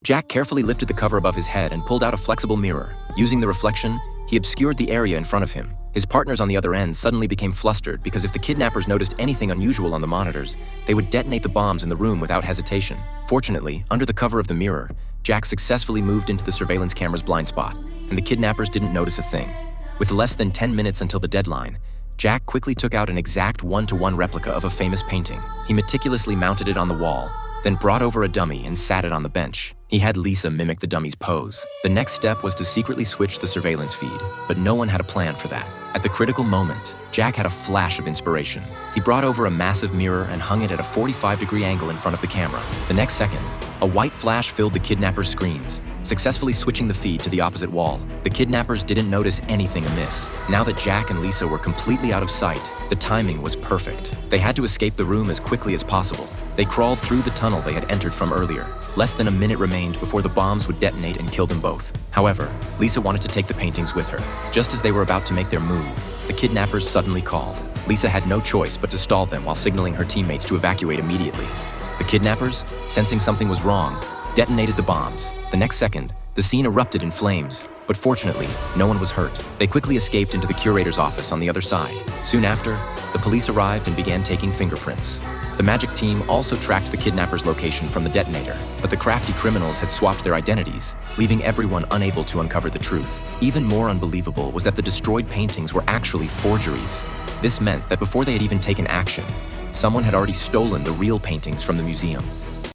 Jack carefully lifted the cover above his head and pulled out a flexible mirror. Using the reflection, he obscured the area in front of him. His partners on the other end suddenly became flustered because if the kidnappers noticed anything unusual on the monitors, they would detonate the bombs in the room without hesitation. Fortunately, under the cover of the mirror, Jack successfully moved into the surveillance camera's blind spot, and the kidnappers didn't notice a thing. With less than 10 minutes until the deadline, Jack quickly took out an exact one-to-one replica of a famous painting. He meticulously mounted it on the wall, then brought over a dummy and sat it on the bench. He had Lisa mimic the dummy's pose. The next step was to secretly switch the surveillance feed, but no one had a plan for that. At the critical moment, Jack had a flash of inspiration. He brought over a massive mirror and hung it at a 45-degree angle in front of the camera. The next second, a white flash filled the kidnappers' screens, successfully switching the feed to the opposite wall. The kidnappers didn't notice anything amiss. Now that Jack and Lisa were completely out of sight, the timing was perfect. They had to escape the room as quickly as possible. They crawled through the tunnel they had entered from earlier. Less than a minute remained before the bombs would detonate and kill them both. However, Lisa wanted to take the paintings with her. Just as they were about to make their move, the kidnappers suddenly called. Lisa had no choice but to stall them while signaling her teammates to evacuate immediately. The kidnappers, sensing something was wrong, detonated the bombs. The next second, the scene erupted in flames, but fortunately, no one was hurt. They quickly escaped into the curator's office on the other side. Soon after, the police arrived and began taking fingerprints. The magic team also tracked the kidnappers' location from the detonator, but the crafty criminals had swapped their identities, leaving everyone unable to uncover the truth. Even more unbelievable was that the destroyed paintings were actually forgeries. This meant that before they had even taken action, someone had already stolen the real paintings from the museum.